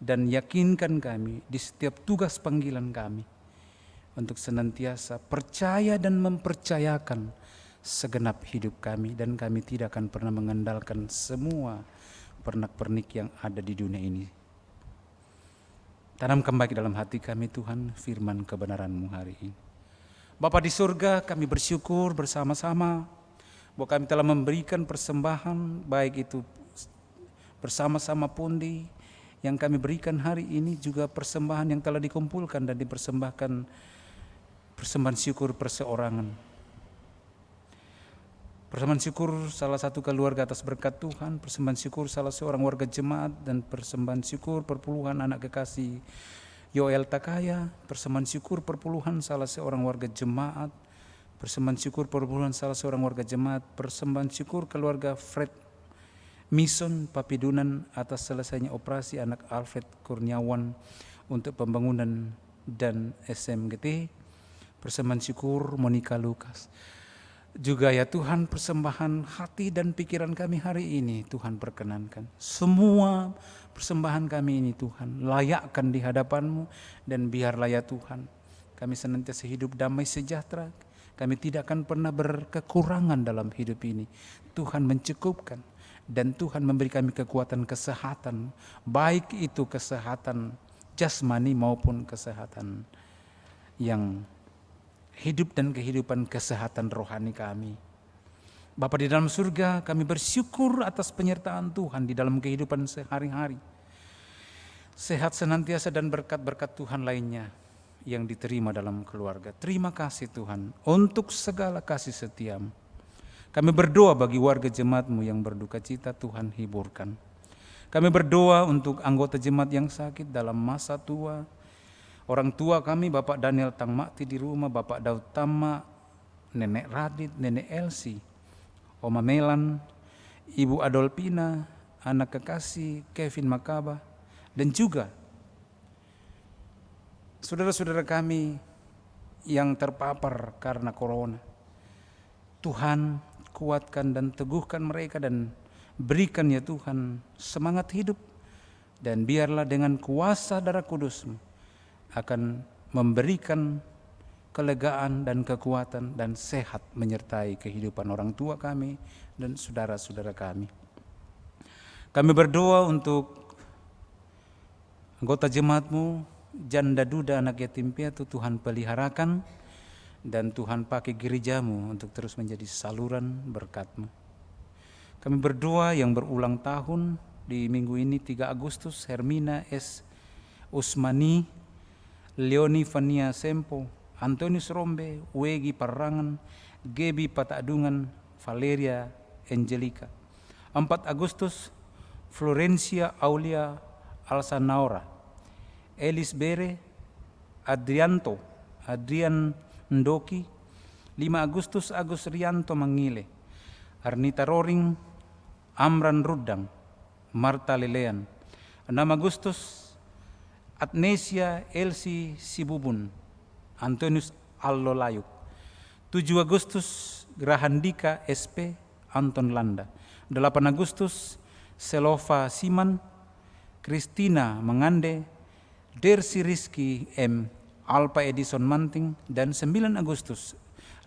Dan yakinkan kami di setiap tugas panggilan kami untuk senantiasa percaya dan mempercayakan segenap hidup kami, dan kami tidak akan pernah mengandalkan semua pernak-pernik yang ada di dunia ini. Tanamkan baik dalam hati kami Tuhan firman kebenaran-Mu hari ini. Bapa di surga, kami bersyukur bersama-sama bahwa kami telah memberikan persembahan, baik itu bersama-sama pundi yang kami berikan hari ini, juga persembahan yang telah dikumpulkan dan dipersembahkan, persembahan syukur perseorangan. Persembahan syukur salah satu keluarga atas berkat Tuhan, persembahan syukur salah seorang warga jemaat, dan persembahan syukur perpuluhan anak kekasih Yoel Takaya, persembahan syukur perpuluhan salah seorang warga jemaat, persembahan syukur perpuluhan salah seorang warga jemaat, persembahan syukur keluarga Fred Mison Papidunan atas selesainya operasi anak Alfred Kurniawan untuk pembangunan dan SMGT, persembahan syukur Monica Lukas. Juga ya Tuhan, persembahan hati dan pikiran kami hari ini Tuhan perkenankan. Semua persembahan kami ini Tuhan layakkan di hadapan-Mu, dan biarlah ya Tuhan kami senantiasa hidup damai sejahtera. Kami tidak akan pernah berkekurangan dalam hidup ini. Tuhan mencukupkan. Dan Tuhan memberi kami kekuatan kesehatan, baik itu kesehatan jasmani maupun kesehatan yang hidup dan kehidupan kesehatan rohani kami. Bapa di dalam surga, kami bersyukur atas penyertaan Tuhan di dalam kehidupan sehari-hari. Sehat senantiasa dan berkat-berkat Tuhan lainnya yang diterima dalam keluarga. Terima kasih Tuhan untuk segala kasih setia-Mu. Kami berdoa bagi warga jemaat-Mu yang berduka cita, Tuhan hiburkan. Kami berdoa untuk anggota jemaat yang sakit dalam masa tua. Orang tua kami, Bapak Daniel Tangmakti di rumah, Bapak Daud Tama, Nenek Radit, Nenek Elsie, Oma Melan, Ibu Adolpina, anak kekasih Kevin Makaba, dan juga saudara-saudara kami yang terpapar karena corona. Tuhan, kuatkan dan teguhkan mereka, dan berikan ya Tuhan semangat hidup, dan biarlah dengan kuasa darah Kudus-Mu akan memberikan kelegaan dan kekuatan dan sehat menyertai kehidupan orang tua kami dan saudara-saudara kami. Kami berdoa untuk anggota jemaat-Mu, janda duda anak yatim piatu, Tuhan peliharakan, dan Tuhan pakai gereja-Mu untuk terus menjadi saluran berkat-Mu. Kami berdoa yang berulang tahun di minggu ini 3 Agustus, Hermina S. Usmani, Leoni Fania Sempo, Antonius Rombe, Wegi Parangan, Gebi Patadungan, Valeria Angelica. 4 Agustus, Florencia Aulia Alsanaura, Elis Bere, Adrian Ndoki. 5 Agustus, Agus Rianto Mangile, Arnita Roring, Amran Rudang, Marta Lelean. 6 Agustus, Adnesia Elsie Sibubun, Antonius Allolayuk. 7 Agustus, Grahandika SP, Anton Landa. 8 Agustus, Selova Siman, Kristina Mengande, Dersi Rizky M, Alpa Edison Manting. Dan 9 Agustus,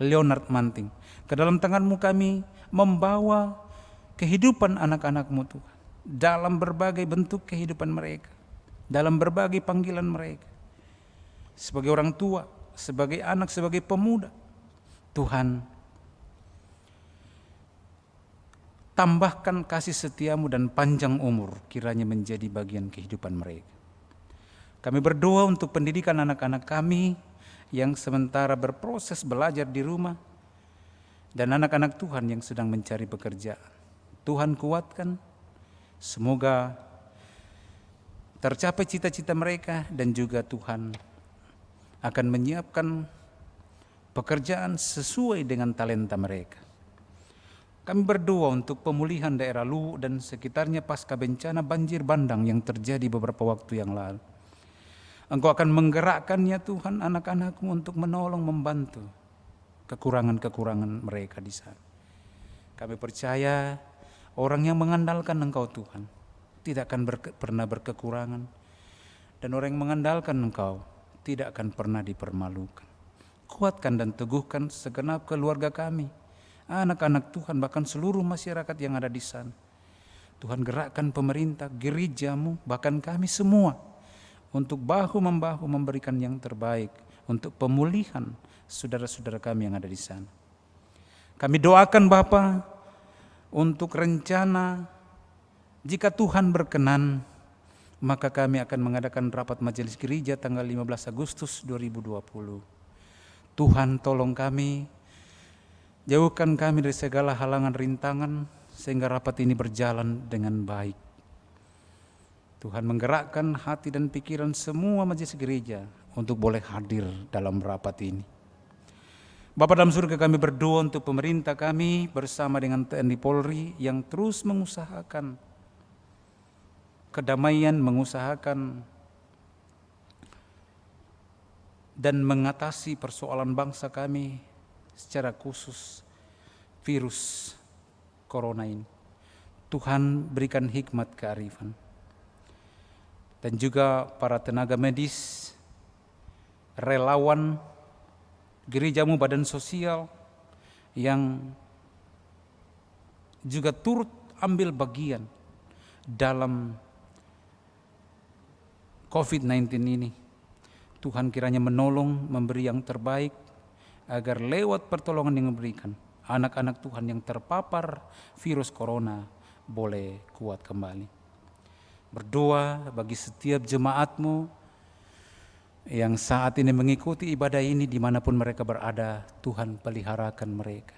Leonard Manting. Ke dalam tangan-Mu kami membawa kehidupan anak-anak-Mu Tuhan, dalam berbagai bentuk kehidupan mereka, dalam berbagai panggilan mereka, sebagai orang tua, sebagai anak, sebagai pemuda. Tuhan, tambahkan kasih setia-Mu dan panjang umur kiranya menjadi bagian kehidupan mereka. Kami berdoa untuk pendidikan anak-anak kami yang sementara berproses belajar di rumah, dan anak-anak Tuhan yang sedang mencari pekerjaan. Tuhan kuatkan, semoga tercapai cita-cita mereka, dan juga Tuhan akan menyiapkan pekerjaan sesuai dengan talenta mereka. Kami berdoa untuk pemulihan daerah Luwu dan sekitarnya pasca bencana banjir bandang yang terjadi beberapa waktu yang lalu. Engkau akan menggerakkannya Tuhan, anak-anak-Mu untuk menolong, membantu kekurangan-kekurangan mereka di sana. Kami percaya orang yang mengandalkan Engkau Tuhan tidak akan pernah berkekurangan, dan orang yang mengandalkan Engkau tidak akan pernah dipermalukan. Kuatkan dan teguhkan segenap keluarga kami, anak-anak Tuhan, bahkan seluruh masyarakat yang ada di sana. Tuhan, gerakkan pemerintah, gereja-Mu, bahkan kami semua untuk bahu-membahu memberikan yang terbaik untuk pemulihan saudara-saudara kami yang ada di sana. Kami doakan Bapa untuk rencana, jika Tuhan berkenan, maka kami akan mengadakan rapat majelis gereja tanggal 15 Agustus 2020. Tuhan, tolong kami, jauhkan kami dari segala halangan rintangan sehingga rapat ini berjalan dengan baik. Tuhan, menggerakkan hati dan pikiran semua majelis gereja untuk boleh hadir dalam rapat ini. Bapa dalam surga, kami berdoa untuk pemerintah kami bersama dengan TNI Polri yang terus mengusahakan kedamaian, mengusahakan dan mengatasi persoalan bangsa kami, secara khusus virus corona ini. Tuhan, berikan hikmat kearifan. Dan juga para tenaga medis, relawan, gereja-Mu, badan sosial yang juga turut ambil bagian dalam COVID-19 ini. Tuhan kiranya menolong, memberi yang terbaik, agar lewat pertolongan yang diberikan, anak-anak Tuhan yang terpapar virus corona boleh kuat kembali. Berdoa bagi setiap jemaat-Mu yang saat ini mengikuti ibadah ini dimanapun mereka berada. Tuhan, peliharakan mereka.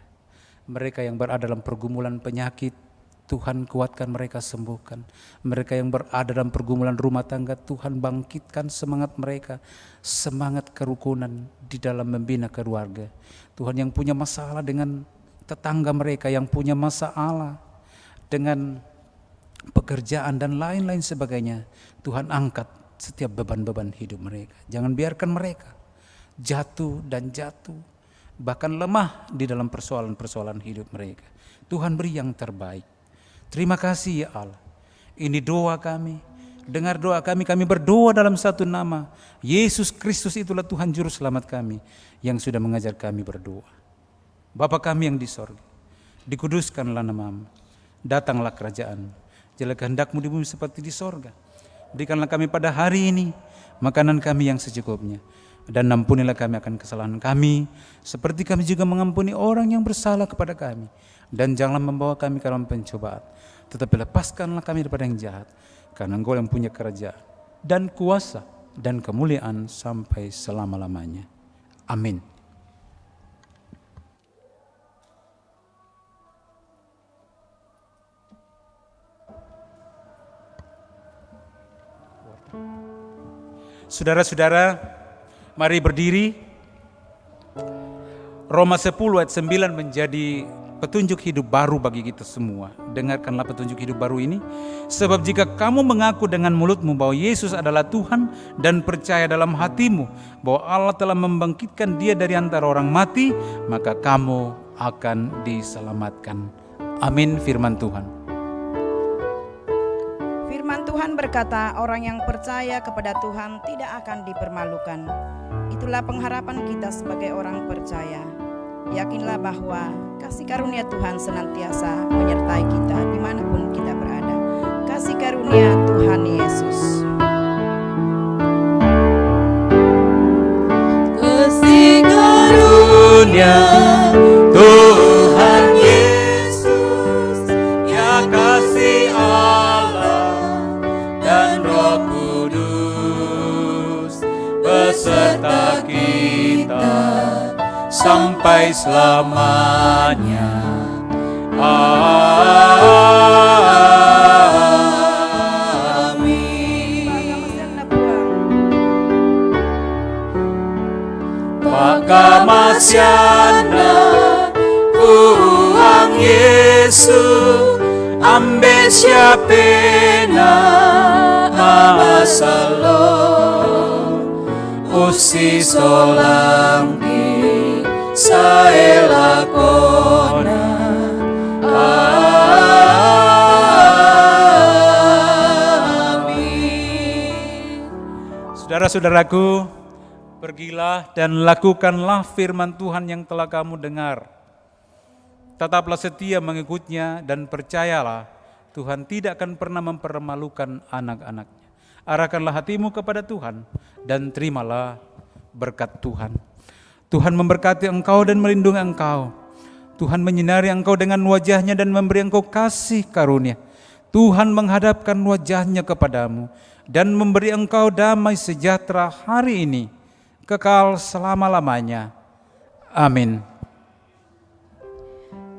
Mereka yang berada dalam pergumulan penyakit, Tuhan kuatkan mereka, sembuhkan. Mereka yang berada dalam pergumulan rumah tangga, Tuhan bangkitkan semangat mereka, semangat kerukunan di dalam membina keluarga. Tuhan, yang punya masalah dengan tetangga mereka, yang punya masalah dengan pekerjaan dan lain-lain sebagainya, Tuhan angkat setiap beban-beban hidup mereka. Jangan biarkan mereka jatuh dan jatuh, bahkan lemah di dalam persoalan-persoalan hidup mereka. Tuhan, beri yang terbaik. Terima kasih ya Allah. Ini doa kami, dengar doa kami. Kami berdoa dalam satu nama, Yesus Kristus, itulah Tuhan Juru Selamat kami yang sudah mengajar kami berdoa. Bapa kami yang di sorga, dikuduskanlah nama-Mu, datanglah kerajaan-Mu. Jadilah kehendak-Mu di bumi seperti di sorga. Berikanlah kami pada hari ini makanan kami yang secukupnya, dan ampunilah kami akan kesalahan kami, seperti kami juga mengampuni orang yang bersalah kepada kami. Dan janganlah membawa kami ke dalam pencobaan, tetapi lepaskanlah kami daripada yang jahat, karena Engkau yang punya kerajaan dan kuasa dan kemuliaan sampai selama-lamanya. Amin. Saudara-saudara, mari berdiri. Roma 10 ayat 9 menjadi petunjuk hidup baru bagi kita semua. Dengarkanlah petunjuk hidup baru ini. Sebab jika kamu mengaku dengan mulutmu bahwa Yesus adalah Tuhan dan percaya dalam hatimu bahwa Allah telah membangkitkan Dia dari antara orang mati, maka kamu akan diselamatkan. Amin. Firman Tuhan. Firman Tuhan berkata, orang yang percaya kepada Tuhan tidak akan dipermalukan. Itulah pengharapan kita sebagai orang percaya. Yakinlah bahwa kasih karunia Tuhan senantiasa menyertai kita dimanapun kita berada. Kasih karunia Tuhan Yesus. Kasih karunia Tuhan Yesus, ya kasih Allah dan Roh Kudus beserta kita sampai selamanya. Pagamasyana Tuhan Yesus, ambil siapena masalo usi solangi saya lakona. Amin. Saudara-saudaraku, pergilah dan lakukanlah firman Tuhan yang telah kamu dengar. Tetaplah setia mengikutnya dan percayalah Tuhan tidak akan pernah mempermalukan anak-anaknya. Arahkanlah hatimu kepada Tuhan dan terimalah berkat Tuhan. Tuhan memberkati engkau dan melindungi engkau. Tuhan menyinari engkau dengan wajahnya dan memberi engkau kasih karunia. Tuhan menghadapkan wajahnya kepadamu dan memberi engkau damai sejahtera hari ini, kekal selama-lamanya. Amin.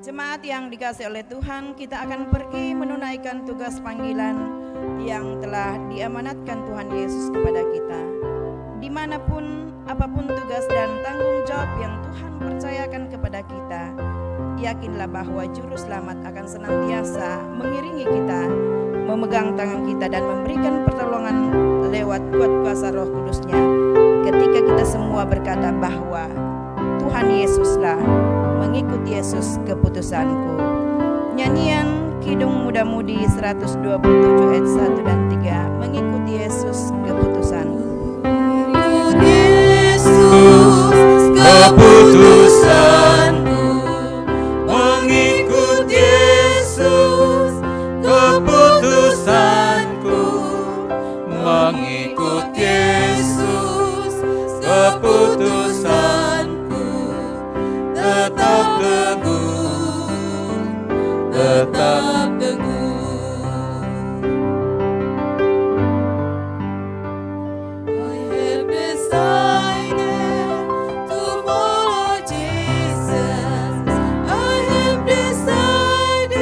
Jemaat yang dikasihi oleh Tuhan, kita akan pergi menunaikan tugas panggilan yang telah diamanatkan Tuhan Yesus kepada kita. Dimanapun, apapun tugas dan tanggung jawab yang Tuhan percayakan kepada kita, yakinlah bahwa Juru Selamat akan senantiasa mengiringi kita, memegang tangan kita dan memberikan pertolongan lewat kuat kuasa Roh Kudus-Nya. Ketika kita semua berkata bahwa Tuhan Yesuslah, mengikut Yesus keputusanku. Nyanyian Kidung Muda-Mudi 127 ayat 1 dan 3, mengikut Yesus keputusanku. Mengikut Yesus keputusanku, mengikut Yesus keputusanku, mengikut Yesus keputusanku, tetap teguh, tetap teguh. I have decided to follow Jesus. I have decided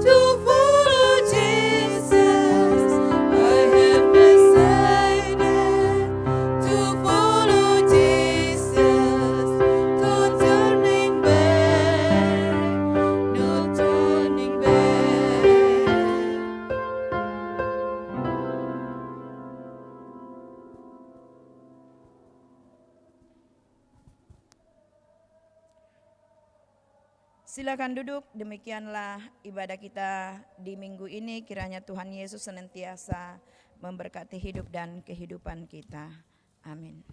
to follow Jesus. I have decided to follow Jesus. No turning back, no turning back. Silakan duduk, demikianlah ibadah kita di minggu ini. Kiranya Tuhan Yesus senantiasa memberkati hidup dan kehidupan kita. Amin.